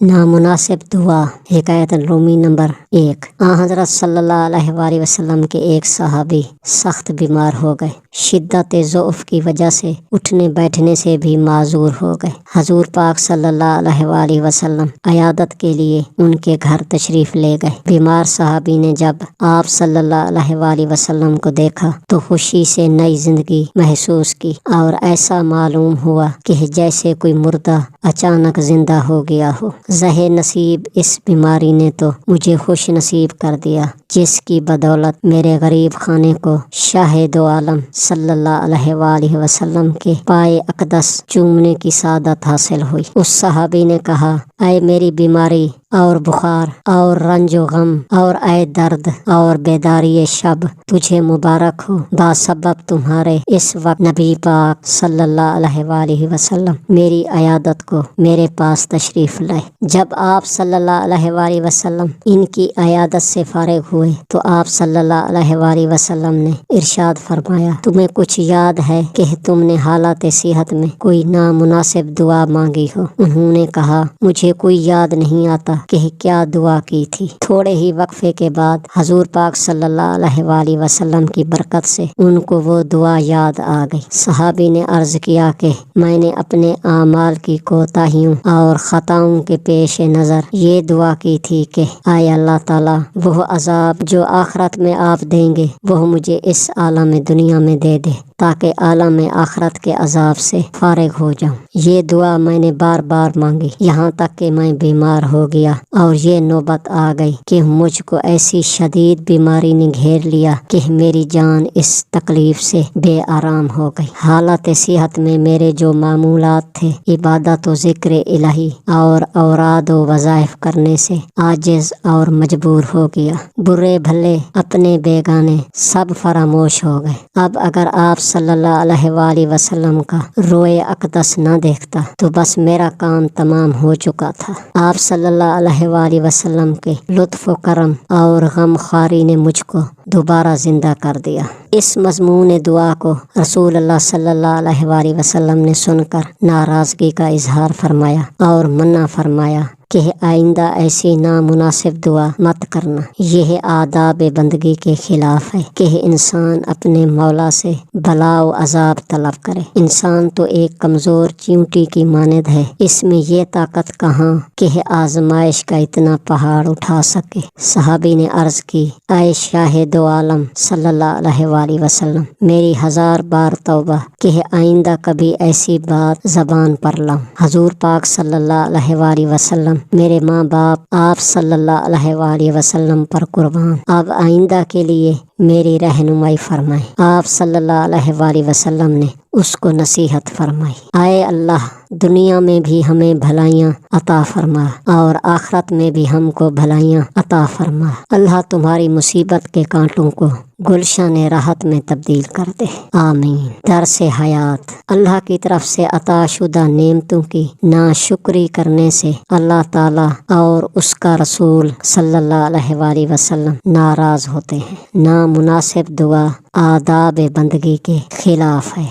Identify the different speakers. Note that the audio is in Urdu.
Speaker 1: نامناسب دعا۔ حکایت الرومی نمبر 1۔ حضرت صلی اللہ علیہ وآلہ وسلم کے ایک صحابی سخت بیمار ہو گئے۔ شدت ضعف کی وجہ سے اٹھنے بیٹھنے سے بھی معذور ہو گئے۔ حضور پاک صلی اللہ علیہ وآلہ وسلم عیادت کے لیے ان کے گھر تشریف لے گئے۔ بیمار صحابی نے جب آپ صلی اللہ علیہ وآلہ وسلم کو دیکھا تو خوشی سے نئی زندگی محسوس کی اور ایسا معلوم ہوا کہ جیسے کوئی مردہ اچانک زندہ ہو گیا ہو۔ زہے نصیب اس بیماری نے تو مجھے خوش نصیب کر دیا، جس کی بدولت میرے غریب خانے کو شاہ دو عالم صلی اللہ علیہ وآلہ وسلم کے پائے اقدس چومنے کی سعادت حاصل ہوئی۔ اس صحابی نے کہا، اے میری بیماری اور بخار اور رنج و غم اور اے درد اور بیداری شب، تجھے مبارک ہو باسبب تمہارے اس وقت نبی پاک صلی اللہ علیہ وآلہ وسلم میری عیادت کو میرے پاس تشریف لائے۔ جب آپ صلی اللہ علیہ وآلہ وسلم ان کی عیادت سے فارغ ہوئے تو آپ صلی اللہ علیہ وآلہ وسلم نے ارشاد فرمایا، تمہیں کچھ یاد ہے کہ تم نے حالات صحت میں کوئی نامناسب دعا مانگی ہو؟ انہوں نے کہا، مجھے کوئی یاد نہیں آتا کہ کیا دعا کی تھی۔ تھوڑے ہی وقفے کے بعد حضور پاک صلی اللہ علیہ وآلہ وسلم کی برکت سے ان کو وہ دعا یاد آ گئی۔ صحابی نے عرض کیا کہ میں نے اپنے اعمال کی کوتاہیوں اور خطاؤں کے پیش نظر یہ دعا کی تھی کہ اے اللہ تعالیٰ، وہ عذاب جو آخرت میں آپ دیں گے وہ مجھے اس عالم دنیا میں دے دے تاکہ عالم آخرت کے عذاب سے فارغ ہو جاؤں۔ یہ دعا میں نے بار بار مانگی، یہاں تک کہ میں بیمار ہو گیا اور یہ نوبت آ گئی کہ مجھ کو ایسی شدید بیماری نے گھیر لیا کہ میری جان اس تکلیف سے بے آرام ہو گئی۔ حالت صحت میں میرے جو معمولات تھے، عبادت و ذکر الہی اور اوراد و وظائف کرنے سے عاجز اور مجبور ہو گیا۔ برے بھلے اپنے بیگانے سب فراموش ہو گئے۔ اب اگر آپ صلی اللہ علیہ وآلہ وسلم کا روئے اقدس نہ دیکھتا تو بس میرا کام تمام ہو چکا تھا۔ آپ صلی اللہ علیہ وآلہ وسلم کے لطف و کرم اور غم خواری نے مجھ کو دوبارہ زندہ کر دیا۔ اس مضمون دعا کو رسول اللہ صلی اللہ علیہ وآلہ وسلم نے سن کر ناراضگی کا اظہار فرمایا اور منع فرمایا کہ آئندہ ایسی نامناسب دعا مت کرنا۔ یہ آداب بندگی کے خلاف ہے کہ انسان اپنے مولا سے بلا و عذاب طلب کرے۔ انسان تو ایک کمزور چیونٹی کی مانند ہے، اس میں یہ طاقت کہاں کہ آزمائش کا اتنا پہاڑ اٹھا سکے۔ صحابی نے عرض کی، اے شاہ دو عالم صلی اللہ علیہ وآلہ وسلم، میری 1000 بار توبہ کہ آئندہ کبھی ایسی بات زبان پر لاؤں۔ حضور پاک صلی اللہ علیہ وآلہ وسلم، میرے ماں باپ آپ صلی اللہ علیہ وآلہ وسلم پر قربان، اب آئندہ کے لیے میری رہنمائی فرمائیں۔ آپ صلی اللہ علیہ وآلہ وسلم نے اس کو نصیحت فرمائی، اے اللہ، دنیا میں بھی ہمیں بھلائیاں عطا فرما اور آخرت میں بھی ہم کو بھلائیاں عطا فرما۔ اللہ تمہاری مصیبت کے کانٹوں کو گلشن راحت میں تبدیل کر دے، آمین۔ درس حیات۔ اللہ کی طرف سے عطا شدہ نعمتوں کی ناشکری کرنے سے اللہ تعالیٰ اور اس کا رسول صلی اللہ علیہ وآلہ وسلم ناراض ہوتے ہیں۔ نامناسب دعا آداب بندگی کے خلاف ہے۔